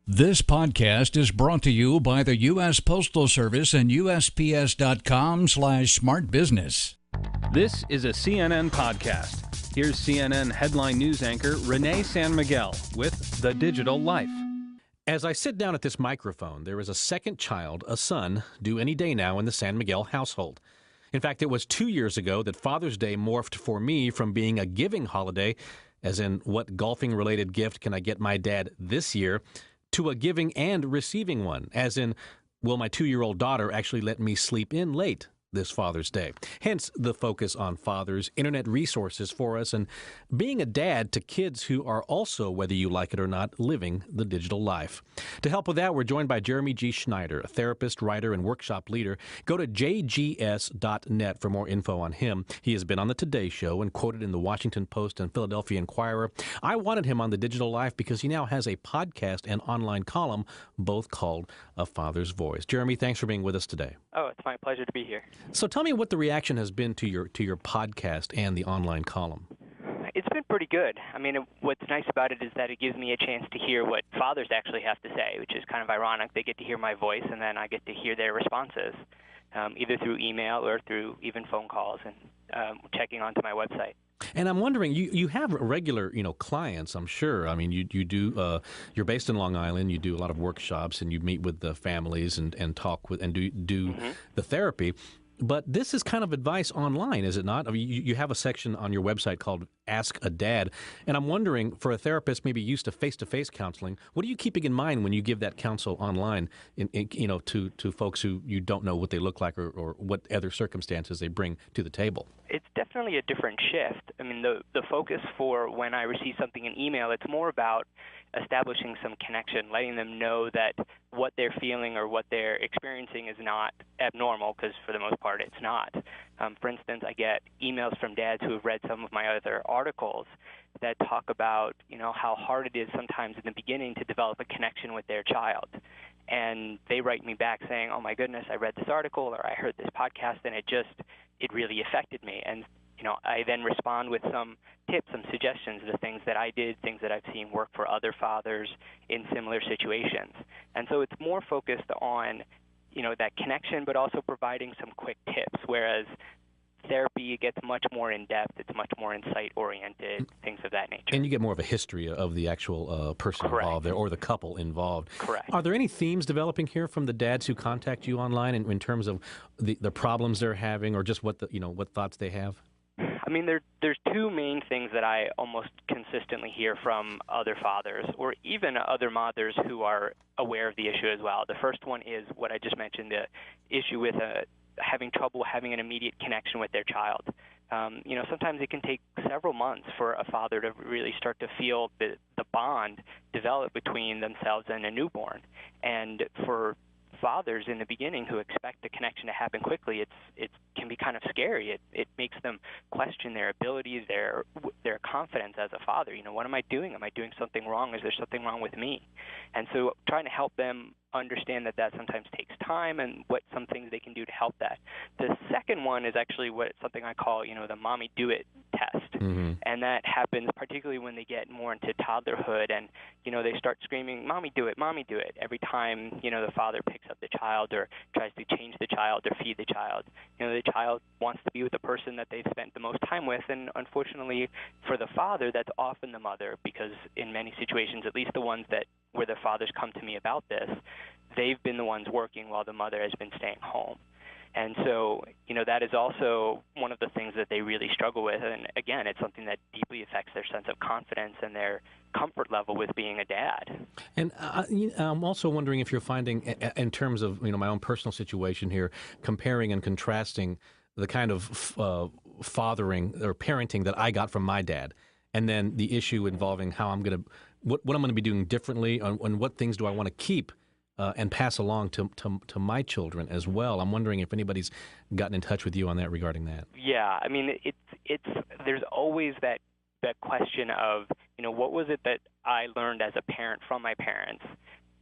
This podcast is brought to you by the U.S. Postal Service and USPS.com/smartbusiness. This is a CNN podcast. Here's CNN headline news anchor Renee San Miguel with The Digital Life. As I sit down at this microphone, there is a second child, a son, due any day now in the San Miguel household. In fact, it was 2 years ago that Father's Day morphed for me from being a giving holiday, as in what golfing-related gift can I get my dad this year, to a giving and receiving one, as in, will my 2-year-old daughter actually let me sleep in late this Father's Day? Hence the focus on fathers, internet resources for us, and being a dad to kids who are also, whether you like it or not, living the digital life. To help with that, we're joined by Jeremy G. Schneider, a therapist, writer, and workshop leader. Go to jgs.net for more info on him. He has been on the Today Show and quoted in the Washington Post and Philadelphia Inquirer. I wanted him on the digital life because he now has a podcast and online column, both called A Father's Voice. Jeremy, thanks for being with us today. Oh, it's my pleasure to be here. So tell me what the reaction has been to your podcast and the online column. It's been pretty good. I mean, what's nice about it is that it gives me a chance to hear what fathers actually have to say, which is kind of ironic. They get to hear my voice, and then I get to hear their responses, either through email or through even phone calls and checking onto my website. And I'm wondering, you have regular, clients, I'm sure. I mean, you do, you're based in Long Island, you do a lot of workshops, and you meet with the families and talk with, and do the therapy. But this is kind of advice online, is it not? I mean, you have a section on your website called Ask a Dad. And I'm wondering, for a therapist maybe used to face-to-face counseling, what are you keeping in mind when you give that counsel online, to folks who you don't know what they look like or what other circumstances they bring to the table? It's definitely a different shift. I mean, the focus for when I receive something in email, it's more about establishing some connection, letting them know that what they're feeling or what they're experiencing is not abnormal, because for the most part it's not. For instance, I get emails from dads who have read some of my other articles that talk about, how hard it is sometimes in the beginning to develop a connection with their child. And they write me back saying, oh my goodness, I read this article or I heard this podcast and it really affected me. And I then respond with some tips, some suggestions, the things that I did, things that I've seen work for other fathers in similar situations. And so it's more focused on, that connection, but also providing some quick tips, whereas therapy gets much more in-depth, it's much more insight-oriented, things of that nature. And you get more of a history of the actual person Correct. Involved there, or the couple involved. Correct. Are there any themes developing here from the dads who contact you online in terms of the problems they're having, or just what what thoughts they have? I mean, there's two main things that I almost consistently hear from other fathers or even other mothers who are aware of the issue as well. The first one is what I just mentioned, the issue with having trouble having an immediate connection with their child. Sometimes it can take several months for a father to really start to feel the bond develop between themselves and a newborn. And for fathers in the beginning who expect the connection to happen quickly, it can be kind of scary. It makes them question their abilities, their confidence as a father. What am I doing? Am I doing something wrong? Is there something wrong with me? And so trying to help them understand that sometimes takes time and what some things they can do to help that. The second one is actually something I call, the mommy do it test. Mm-hmm. And that happens particularly when they get more into toddlerhood and, they start screaming, mommy do it, every time, the father picks up the child or tries to change the child or feed the child. The child wants to be with the person that they've spent the most time with, and unfortunately for the father, that's often the mother, because in many situations, at least the ones where the fathers come to me about this, they've been the ones working while the mother has been staying home. And so, that is also one of the things that they really struggle with. And again, it's something that deeply affects their sense of confidence and their comfort level with being a dad. And I'm also wondering if you're finding, in terms of, my own personal situation here, comparing and contrasting the kind of fathering or parenting that I got from my dad, and then the issue involving how I'm going to, what I'm going to be doing differently, and what things do I want to keep and pass along to my children as well. I'm wondering if anybody's gotten in touch with you on that regarding that. Yeah, I mean, there's always that question of, what was it that I learned as a parent from my parents,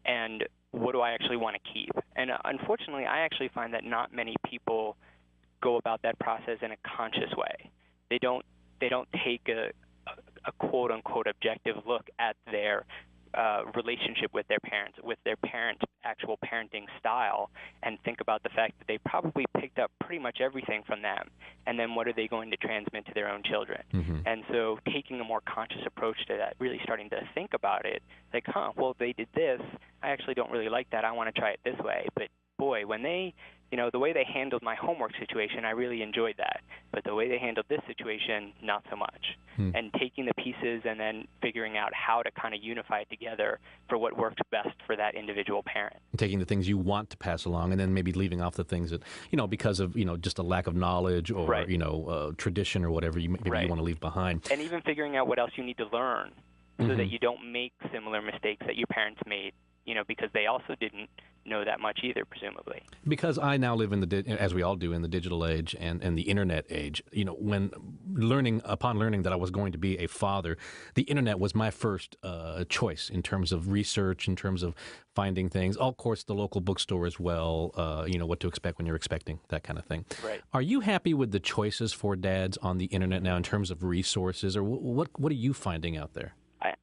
and what do I actually want to keep? And unfortunately, I actually find that not many people go about that process in a conscious way. They don't take a quote unquote objective look at their relationship with their parents, while and think about the fact that they probably picked up pretty much everything from them. And then what are they going to transmit to their own children? And so taking a more conscious approach to that, really starting to think about it, like, well, they did this. I actually don't really like that. I want to try it this way. But boy, when they, the way they handled my homework situation, I really enjoyed that. But the way they handled this situation, not so much. And taking the pieces and then figuring out how to kind of unify it together for what works best for that individual parent. Taking the things you want to pass along and then maybe leaving off the things that, because of, just a lack of knowledge or, tradition or whatever you maybe you want to leave behind. And even figuring out what else you need to learn so that you don't make similar mistakes that your parents made, because they also didn't know that much either, presumably. Because I now live as we all do, in the digital age and the internet age. When upon learning that I was going to be a father, the internet was my first choice in terms of research, in terms of finding things. Of course, the local bookstore as well. What to expect when you're expecting, that kind of thing. Right. Are you happy with the choices for dads on the internet now in terms of resources, or what are you finding out there?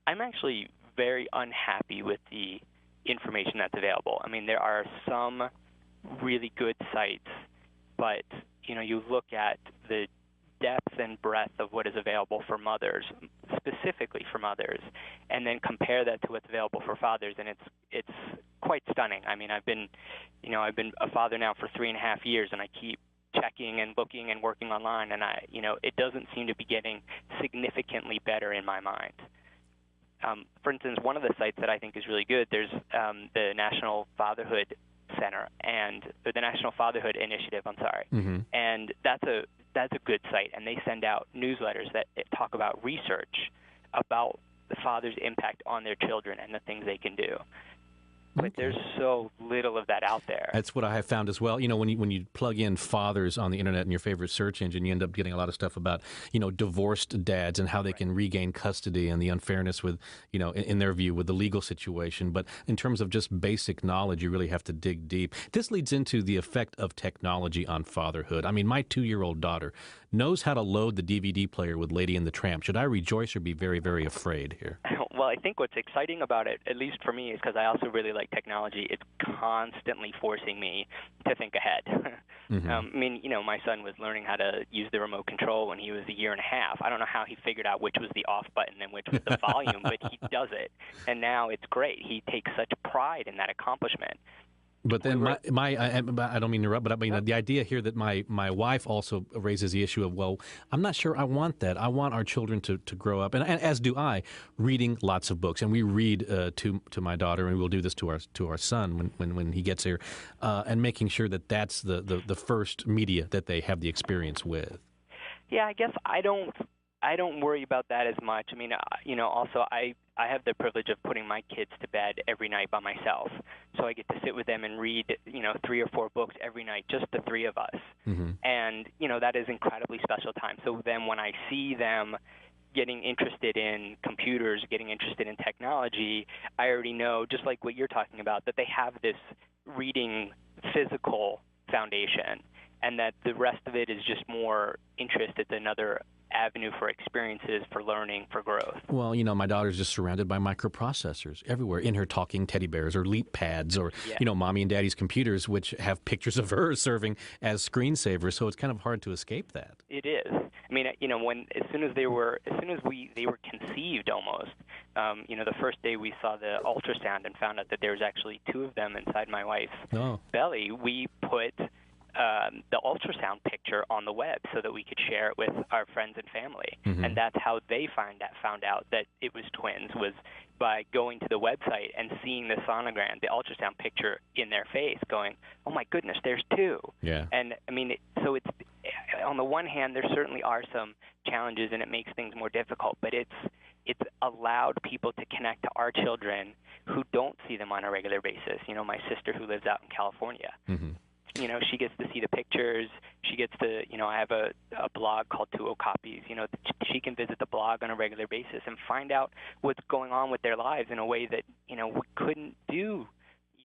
I'm actually very unhappy with the information that's available. I mean, there are some really good sites, but you look at the depth and breadth of what is available for mothers, specifically for mothers, and then compare that to what's available for fathers, and it's quite stunning. I mean, I've been a father now for 3.5 years, and I keep checking and looking and working online, and it doesn't seem to be getting significantly better in my mind. For instance, one of the sites that I think is really good, there's the National Fatherhood Center or the National Fatherhood Initiative. And that's a good site, and they send out newsletters that talk about research about the father's impact on their children and the things they can do. But there's so little of that out there. That's what I have found as well. When you plug in fathers on the internet in your favorite search engine, you end up getting a lot of stuff about, divorced dads and how they can regain custody and the unfairness with, in their view, with the legal situation. But in terms of just basic knowledge, you really have to dig deep. This leads into the effect of technology on fatherhood. I mean, my 2-year-old daughter knows how to load the DVD player with Lady and the Tramp. Should I rejoice or be very, very afraid here? Well, I think what's exciting about it, at least for me, is because I also really like technology. It's constantly forcing me to think ahead. My son was learning how to use the remote control when he was 1.5 years. I don't know how he figured out which was the off button and which was the volume, but he does it. And now it's great. He takes such pride in that accomplishment. But then I don't mean to interrupt, but the idea here that my wife also raises the issue of, well, I'm not sure I want that. I want our children to grow up, and as do I, reading lots of books. And we read to my daughter, and we'll do this to our son when he gets here, and making sure that that's the first media that they have the experience with. Yeah, I guess I don't worry about that as much. I mean, also I have the privilege of putting my kids to bed every night by myself. So I get to sit with them and read, 3 or 4 books every night, just the 3 of us. And, that is incredibly special time. So then when I see them getting interested in computers, getting interested in technology, I already know, just like what you're talking about, that they have this reading physical foundation and that the rest of it is just more interest. It's another avenue for experiences, for learning, for growth. Well, my daughter's just surrounded by microprocessors everywhere in her talking teddy bears or leap pads or, mommy and daddy's computers, which have pictures of her serving as screensavers. So it's kind of hard to escape that. It is. I mean, as soon as they were conceived almost, the first day we saw the ultrasound and found out that there was actually 2 of them inside my wife's belly, we put the ultrasound picture on the web so that we could share it with our friends and family. And that's how they found out that it was twins, was by going to the website and seeing the sonogram, the ultrasound picture in their face, going, oh my goodness, there's 2. Yeah. And I mean, so it's, on the one hand, there certainly are some challenges and it makes things more difficult, but it's allowed people to connect to our children who don't see them on a regular basis. My sister who lives out in California, she gets to see the pictures. She gets to, I have a blog called 20 Copies. She can visit the blog on a regular basis and find out what's going on with their lives in a way that, we couldn't do